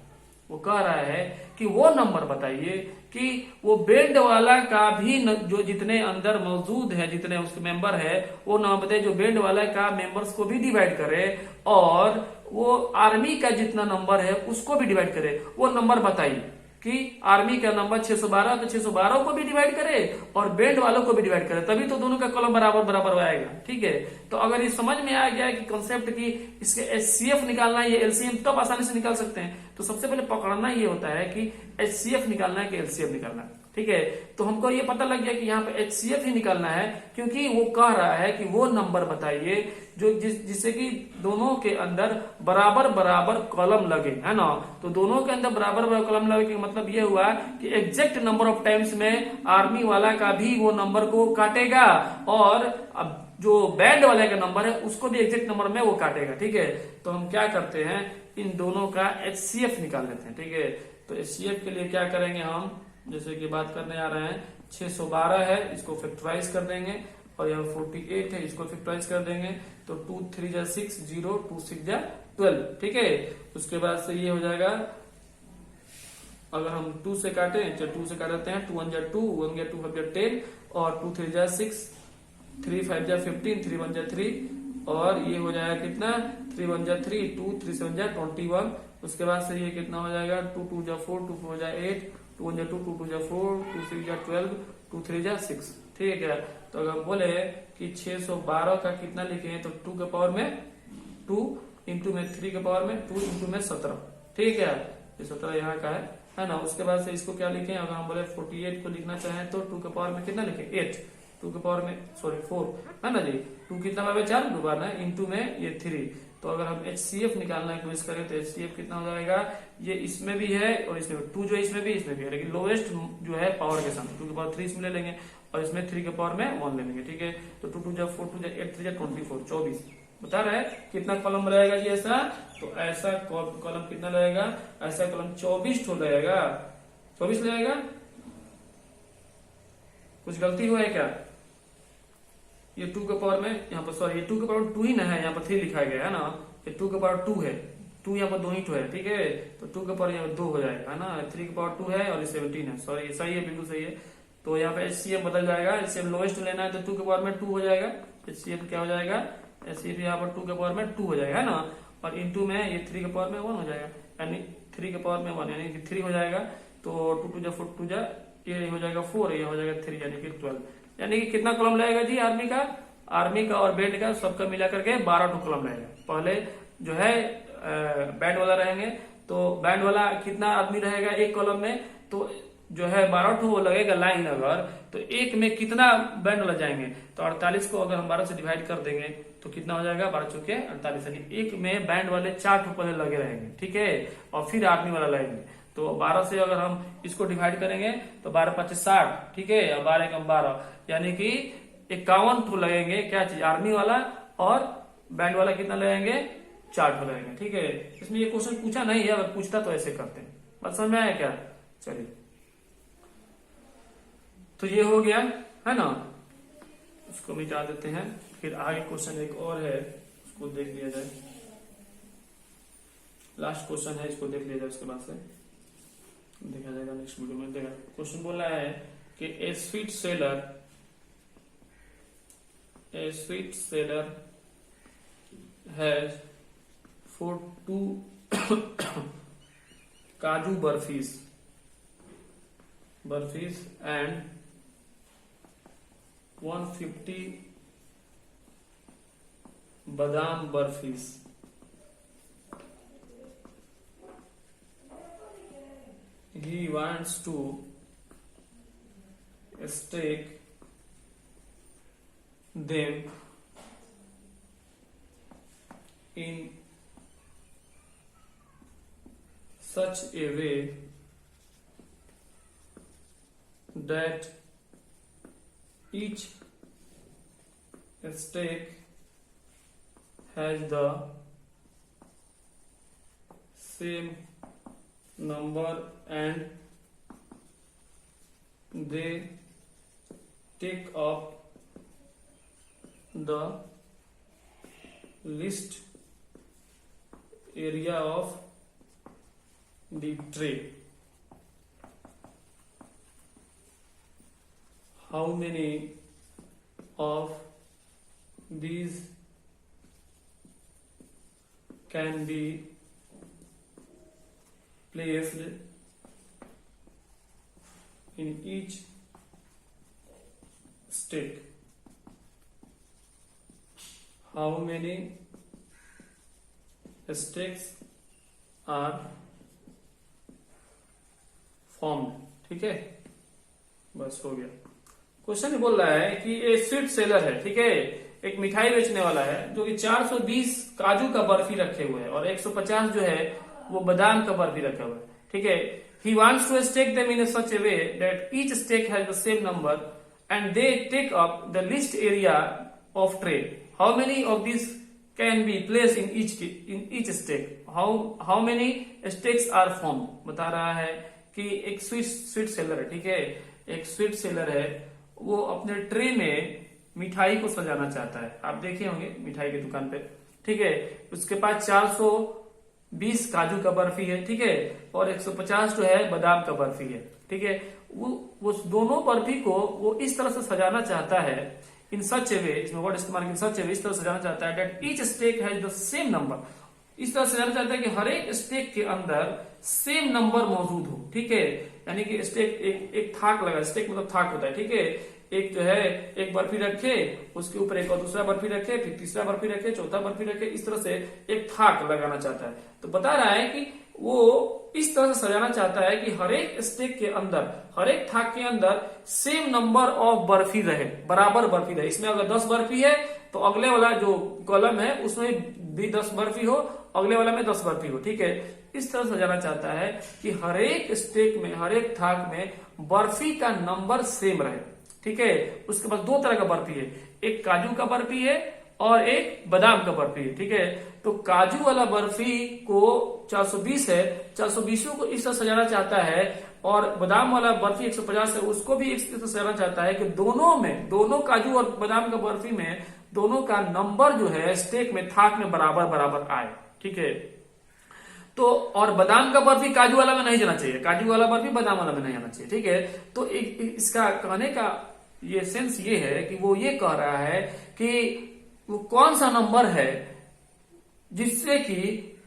वो कह रहा है कि वो नंबर बताइए कि वो बैंड वाला का भी जो जितने अंदर मौजूद है, जितने उसके मेंबर है, वो नंबर बताइए जो बैंड वाला का मेंबर्स को भी डिवाइड करे और वो आर्मी का जितना नंबर है उसको भी डिवाइड करे। वो नंबर बताइए कि आर्मी का नंबर 612 तो 612 को भी डिवाइड करे और बैंड वालों को भी डिवाइड करे, तभी तो दोनों का कॉलम बराबर बराबर आएगा। ठीक है, तो अगर ये समझ में आ गया कि कंसेप्ट की इसके एचसीएफ निकालना है, ये एलसीएम तब आसानी से निकाल सकते हैं। तो सबसे पहले पकड़ना ये होता है कि एचसीएफ निकालना है कि एलसीएम निकालना है। ठीक है, तो हमको ये पता लग गया कि यहाँ पे एचसीएफ ही निकालना है, क्योंकि वो कह रहा है कि वो नंबर बताइए जो जिससे कि दोनों के अंदर बराबर बराबर कॉलम लगे, है ना। तो दोनों के अंदर बराबर बराबर कॉलम लगे का मतलब ये हुआ कि एग्जैक्ट नंबर ऑफ टाइम्स में आर्मी वाला का भी वो नंबर को काटेगा और अब जो बैंड वाले का नंबर है उसको भी एग्जैक्ट नंबर में वो काटेगा। ठीक है, तो हम क्या करते हैं, इन दोनों का एचसीएफ निकाल लेते हैं। ठीक है, तो एचसीएफ के लिए क्या करेंगे, हम जैसे कि बात करने आ रहे हैं, 612 है, इसको फैक्टराइज कर देंगे और यहाँ 48 है, इसको फैक्टराइज कर देंगे। तो 2 3 जा 6, 0 2 6 जा 12। ठीक है, उसके बाद से ये हो जाएगा, अगर हम 2 से काटें, चलो 2 से काटते हैं, 2 1 जा 2, 1 जा 2 5 जा 10 और 2 3 जा 6, 3 5 जा 15, 3 1 जा 3 और ये हो जाएगा कितना, 3 1 जा 3, 2 3 7 जा 21। उसके बाद से ये कितना हो जाएगा, 2 2 जा 4, 2 4 जा 8, 2 1 जा 2, 2 2 जा 4, 2 6 जा 12, 2 3 जा 6। ठीक है, तो अगर हम बोले कि 612 का कितना लिखे हैं, तो 2 के पावर में 2 इंटू में 3 के पावर में 2 इंटू में 17। ठीक है, ये 17 यहाँ का है ना। उसके बाद से इसको क्या लिखें, अगर हम बोले 48 को लिखना चाहें तो 2 के पावर में कितना लिखें, 8, 2 के पावर में 4 है ना जी। 2 कितना पावर 4 दोबारा इंटू में ये 3। तो अगर हम एचसीएफ निकालना की कोशिश करें तो एचसीएफ कितना हो जाएगा, ये इसमें भी है और इसमें 2 जो इसमें भी है, लेकिन लोएस्ट जो है पावर के साथ 2 के पावर 3 इसमें ले लेंगे और इसमें 3 के पावर में 1 ले लेंगे। ठीक है, तो 2 2 जा 4, 2 जा 8, 3 जा 24, 24 बता रहा है कितना कॉलम रहेगा जी ऐसा। तो ऐसा कॉलम कितना रहेगा, ऐसा कॉलम 24 ठो रहेगा, 24 रहेगा। कुछ गलती हुआ है क्या, ये 2 के पावर में यहाँ पर, सॉरी ये 2 के पावर 2 ही ना है, यहाँ पर 3 लिखा गया है ना, ये 2 के पावर 2 है, 2 यहाँ पर 2 ही तो है। ठीक है, तो 2 के पावर यहाँ 2 हो जाएगा, है ना। 3 के पावर 2 है और ये 17 है, सॉरी सही है, बिल्कुल सही है। तो यहाँ पे एचसीएफ बदल जाएगा, एचसीएफ लोएस्ट लेना है तो 2 के पावर में 2 हो जाएगा। एचसीएफ क्या हो जाएगा, एचसीएफ यहाँ पर 2 के पावर में 2 हो जाएगा, है ना। और इंटू में ये 3 के पावर में 1 हो जाएगा, यानी 3 के पावर में 1 यानी कि 3 हो जाएगा। तो 2 2 जा 4, 2 जा ये हो जाएगा 4, ये हो जाएगा 3 यानी कि 12। यानी कि कितना कॉलम लगेगा जी आर्मी का और बैंड का सबका मिला करके 12 टू कॉलम रहेगा। पहले जो है बैंड वाला रहेंगे, तो बैंड वाला कितना आदमी रहेगा एक कॉलम में, तो जो है 12 ठो लगेगा लाइन। अगर तो एक में कितना बैंड वाला जाएंगे, तो 48 को अगर हम 12 से डिवाइड कर देंगे तो कितना हो जाएगा, 12 चौके 48, यानी एक में बैंड वाले 4 ठो पहले लगे रहेंगे। ठीक है, और फिर आर्मी वाला लगेंगे। तो 12 से अगर हम इसको डिवाइड करेंगे तो 12 5 60, ठीक है, और 12 कम 12 यानी कि 51 ठो लगेंगे, क्या चीज आर्मी वाला, और बैंड वाला कितना लगेंगे, 4 ठो लगेंगे। ठीक है, इसमें ये क्वेश्चन पूछा नहीं है, अगर पूछता तो ऐसे करते हैं। बात समझ में आया क्या, चलिए तो ये हो गया, है ना। इसको मिटा देते हैं, फिर आगे क्वेश्चन एक और है, उसको देख लिया जाए। लास्ट क्वेश्चन है, इसको देख लिया जाए, उसके बाद से देखा जाएगा नेक्स्ट वीडियो में। देखा क्वेश्चन बोल रहा है कि ए स्वीट सेलर हैज 42 काजू बर्फीज एंड 150 बादाम बर्फीज। He wants to stack them in such a way that each stack has the same number and they take up the least area of the tray. How many of these can be placed in each stick? How many sticks are formed? ठीक है, बस हो गया। Question बोल रहा है कि ये स्वीट सेलर है, ठीक है, एक मिठाई बेचने वाला है जो कि 420 काजू का बर्फी रखे हुए हैं और 150 जो है वो बादाम का बर्फी रखा हुआ है, ठीक है। He wants to stack them in such a way that each stack has the same number and they take up the least area of tray. How many of these can be placed in each stack? How many stacks are formed? बता रहा है कि एक sweet seller है, ठीक है, एक sweet seller है, वो अपने ट्रे में मिठाई को सजाना चाहता है। आप देखे होंगे मिठाई की दुकान पे, ठीक है, उसके पास 420 काजू का बर्फी है, ठीक है, और 150 जो है बादाम का बर्फी है, ठीक है। वो दोनों बर्फी को वो इस तरह से सजाना चाहता है, इन सच ए वे, इसमें वर्ड इस्तेमाल इन सच ए वे, इस तरह सजाना चाहता है that each stack has the same number. इस तरह सजाना चाहता है कि हर एक स्टेक के अंदर सेम नंबर मौजूद हो, ठीक है, यानी कि स्टेक एक थाक लगा, स्टेक मतलब थाक होता है, ठीक है, एक जो है एक बर्फी रखे, उसके ऊपर एक और दूसरा बर्फी रखे, फिर तीसरा बर्फी रखे, चौथा बर्फी रखे, इस तरह से एक थाक लगाना चाहता है। तो बता रहा है कि वो इस तरह से सजाना चाहता है कि हर एक स्टेक के अंदर, हर एक थाक के अंदर सेम नंबर ऑफ बर्फी रहे, बराबर बर्फी रहे। इसमें अगर 10 बर्फी है तो अगले वाला जो कॉलम है उसमें भी 10 बर्फी हो, अगले वाला में 10 बर्फी हो, ठीक है। इस तरह सजाना चाहता है कि हर एक स्टेक में, हर एक थाक में बर्फी का नंबर सेम रहे, ठीक है। उसके पास दो तरह का बर्फी है, एक काजू का बर्फी है और एक बादाम का बर्फी है, ठीक है। तो काजू वाला बर्फी को 420 है, 420 को इस तरह सजाना चाहता है, और बादाम वाला बर्फी 150 है, उसको भी इस तरह सजाना चाहता है कि दोनों में, दोनों काजू और बादाम का बर्फी में दोनों का नंबर जो है स्टेक में, थाक में बराबर बराबर आए, ठीक है। तो और बादाम का बर्फी काजू वाला में नहीं जाना चाहिए, काजू वाला बर्फी बादाम वाला में नहीं जाना चाहिए, ठीक है। तो इसका कहने का ये सेंस ये है कि वो ये कह रहा है कि वो कौन सा नंबर है जिससे कि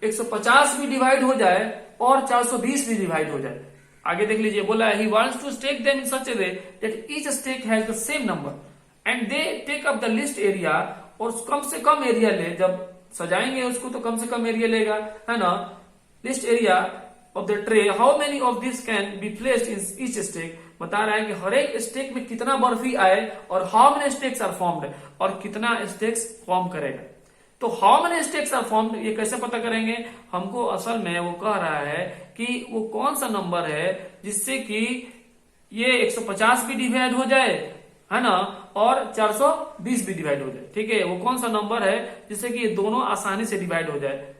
150 भी डिवाइड हो जाए और 420 भी डिवाइड हो जाए। आगे देख लीजिए, बोला है he wants to stack them in such a way that each stack has the same number and they take up the least area, और कम से कम एरिया ले, जब सजाएंगे उसको तो कम से कम एरिया लेगा, है ना। Least area of the tray, how many of this can be placed in each stack, बता रहा है कि हर एक स्टेक में कितना बर्फी आए और how many stacks are formed, और कितना स्टेक्स फॉर्म करेगा। तो how many stacks are formed ये कैसे पता करेंगे? हमको असल में वो कह रहा है कि वो कौन सा नंबर है जिससे कि ये 150 भी डिवाइड हो जाए, है ना, और 420 भी डिवाइड हो जाए, ठीक है। वो कौन सा नंबर है जिससे कि ये दोनों आसानी से डिवाइड हो जाए।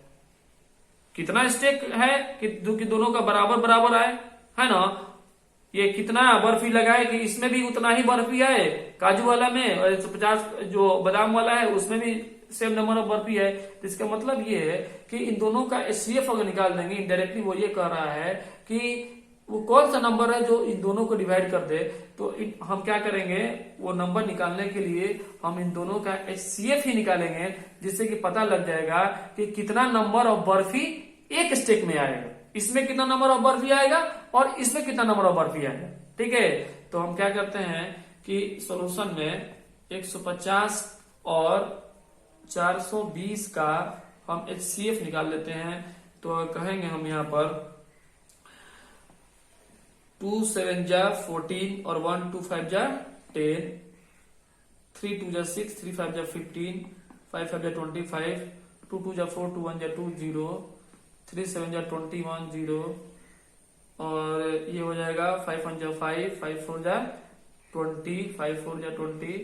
कितना स्टेक है कि दोनों का बराबर बराबर आए, है ना। ये कितना बर्फी लगाए कि इसमें भी उतना ही बर्फी आए काजू वाला में, और 150 जो बादाम वाला है उसमें भी सेम नंबर ऑफ बर्फी है। तो इसका मतलब ये है कि इन दोनों का एचसीएफ अगर निकाल देंगे, इनडायरेक्टली वो ये कह रहा है कि वो कौन सा नंबर है जो इन दोनों को डिवाइड कर दे। तो हम क्या करेंगे, वो नंबर निकालने के लिए हम इन दोनों का एचसीएफ ही निकालेंगे, जिससे कि पता लग जाएगा कि कितना नंबर ऑफ बर्फी एक स्टेक में आएगा, इसमें कितना नंबर ऑफ बर्फी आएगा और इसमें कितना नंबर ऑफ बर्फी आएगा, ठीक है। तो हम क्या करते हैं कि सॉल्यूशन में 150 और 420 का हम एचसीएफ निकाल लेते हैं। तो कहेंगे हम यहाँ पर 2 7 जा 14 और 1 2 5 जा 10, 3 2 जा 6, 3 5 जा 15, 5 5 जा 25, 2 2 जा 4, 2 1 जा 2 0, 3 7 जा 21 0, और ये हो जाएगा 5 1 जा 5, 5 4 जा 20, 5 4 जा 20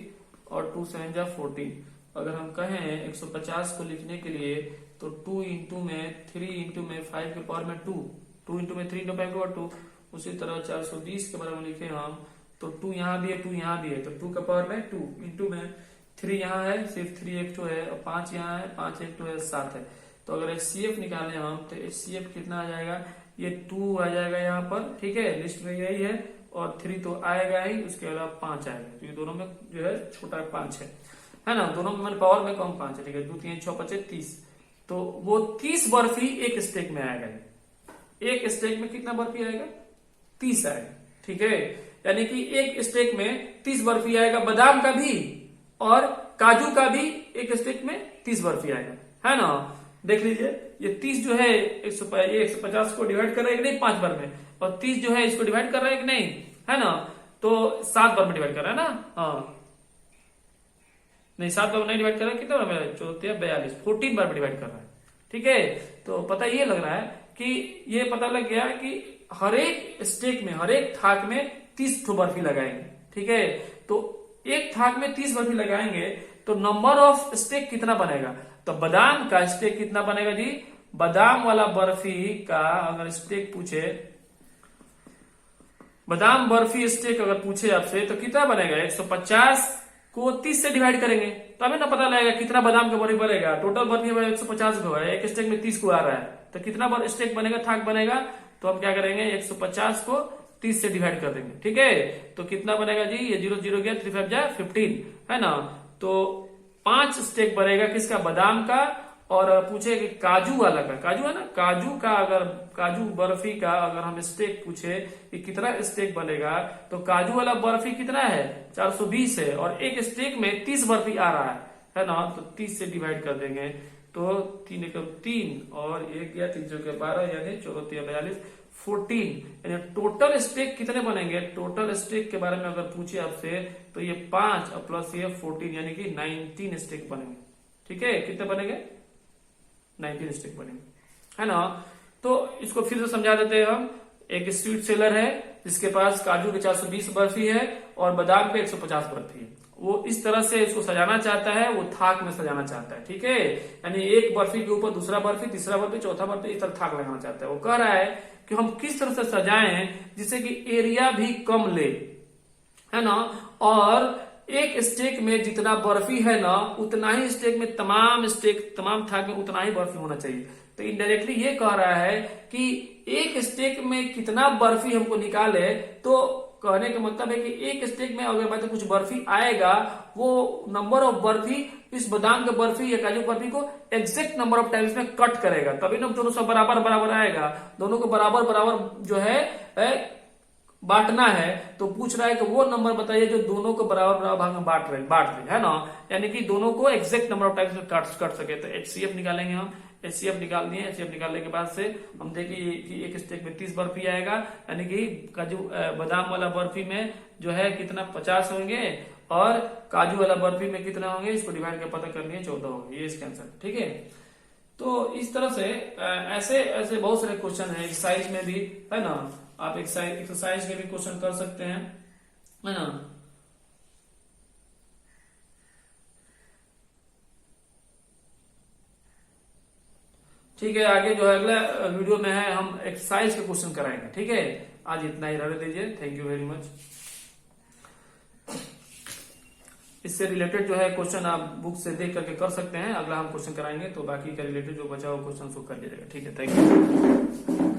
और 2 7 जा 14। अगर हम कहें 150 को लिखने के लिए तो 2 इंटू में 3 इंटू में 5 के पावर में 2 इंटू में 3 इंटू 5 के पावर 2, उसी तरह 420 के बारे में लिखे हम तो 2 यहाँ भी है 2 यहाँ भी है, तो 2 का पावर में 2 इंटू में 3 यहाँ है, सिर्फ 3 एक टू है, और 5 यहाँ है, 5 एक टू है, 7 है। तो अगर एचसीएफ निकालें हम तो एचसीएफ कितना आ जाएगा, ये 2 आ जाएगा यहाँ पर, ठीक है, लिस्ट में यही है, और 3 तो आएगा ही, उसके अलावा 5 आएगा, तो ये दोनों में जो है छोटा 5 है ना, दोनों में पावर में कम 5 है, ठीक है, 2 3 6 5 30, तो वो 30 बर्फी एक स्टेक में आएगा। एक स्टेक में कितना बर्फी आएगा? 30 आएगा, ठीक है, यानी कि एक स्टेक में 30 बर्फी आएगा, बादाम का भी और काजू का भी एक स्टेक में 30 बर्फी आएगा, है ना। देख लीजिए, ये 30 जो है 150 को डिवाइड कर रहा है कि नहीं 5 बार में, और 30 जो है इसको डिवाइड कर रहा है कि नहीं, है ना, तो 7 बार में डिवाइड कर रहा है ना, हाँ नहीं 7 बार में नहीं डिवाइड कर रहा है, कितना बार में, 42 14 बार में डिवाइड कर रहा है, ठीक है। तो पता ये लग रहा है कि ये पता लग गया कि हर एक स्टेक में, हर एक थाक में 30 ठो बर्फी लगाएंगे, ठीक है। तो एक थाक में 30 बर्फी लगाएंगे तो नंबर ऑफ स्टेक कितना बनेगा? तो बादाम का स्टेक कितना बनेगा जी? बादाम वाला बर्फी का अगर स्टेक पूछे, बादाम बर्फी स्टेक अगर पूछे आपसे तो कितना बनेगा? 150 को 30 से डिवाइड करेंगे तो हमें ना पता लगेगा कितना बादाम का बर्फी बनेगा। टोटल बर्फी 150 को है, एक स्टेक में 30 को आ रहा है, तो कितना स्टेक बनेगा, थाक बनेगा? तो हम क्या करेंगे, 150 को 30 से डिवाइड कर देंगे, ठीक है। तो कितना बनेगा जी? ये 0 0 गया, 3 5 जा 15, है ना। तो 5 स्टेक बनेगा किसका? बादाम का। और पूछे कि काजू वाला का, काजू है ना, काजू का अगर काजू बर्फी का अगर हम स्टेक पूछे कि कितना स्टेक बनेगा, तो काजू वाला बर्फी कितना है? 420 है, और एक स्टेक में 30 बर्फी आ रहा है ना, तो 30 से डिवाइड कर देंगे, तो 3 एकम 3 और 1 गया, 3 चौके 12, यानी 14 3 42 14, यानी टोटल स्टेक कितने बनेंगे? टोटल स्टेक के बारे में अगर पूछे आपसे तो ये 5 और प्लस ये 14, यानी कि 19 स्टेक बनेंगे, ठीक है। कितने बनेंगे? 19 स्टेक बनेंगे, है ना। तो इसको फिर से समझा देते हैं हम। एक स्वीट सेलर है जिसके पास काजू के 420 बर्फी है और बादाम पे 150 बर्फी है। वो इस तरह से इसको सजाना चाहता है, वो थाक में सजाना चाहता है, ठीक है। यानी एक बर्फी के ऊपर दूसरा बर्फी, तीसरा बर्फी, चौथा बर्फी, इस तरह थाक लगाना चाहता है। वो कह रहा है कि हम किस तरह से सजाएं जिससे कि एरिया भी कम ले, है ना, और एक स्टेक में जितना बर्फी है ना उतना ही स्टेक में तमाम थाक में उतना ही बर्फी होना चाहिए। तो इनडायरेक्टली ये कह रहा है कि एक स्टेक में कितना बर्फी हमको निकाले, तो कहने का मतलब है कि एक स्टेक में अगर मतलब कुछ बर्फी आएगा, वो नंबर ऑफ बर्फी इस बादाम के बर्फी या काजू बर्फी को एग्जैक्ट नंबर ऑफ टाइम्स में कट करेगा, तभी ना दोनों सब बराबर बराबर आएगा। दोनों को बराबर बराबर जो है बांटना है, तो पूछ रहा है कि वो नंबर बताइए जो दोनों को बराबर बराबर भाग में बांट रहे, है ना, यानी कि दोनों को एग्जैक्ट नंबर ऑफ टाइम्स में कट सके। तो HCF निकालेंगे हम, HCF निकाल दिए। HCF निकालने के बाद से हम देखिए कि एक स्टेक में 30 बर्फी आएगा, यानी कि काजू बादाम वाला बर्फी में जो है कितना 50 होंगे, और काजू वाला बर्फी में कितना होंगे, इसको डिवाइड कर पता करनी है, 14 होंगे, ये इसका आंसर, ठीक है। तो इस तरह से ऐसे ऐसे बहुत सारे क्वेश्चन है एक्सरसाइज में भी, है ना। आप एक्सरसाइज के भी क्वेश्चन कर सकते हैं, है ना। ठीक है, आगे जो है अगला वीडियो में है हम एक्सरसाइज के क्वेश्चन कराएंगे, ठीक है। आज इतना ही रहने दीजिए, थैंक यू वेरी मच। इससे रिलेटेड जो है क्वेश्चन आप बुक से देख करके कर सकते हैं। अगला हम क्वेश्चन कराएंगे तो बाकी का रिलेटेड जो बचा हुआ क्वेश्चन उसको कर लीजिएगा, ठीक है। Thank you.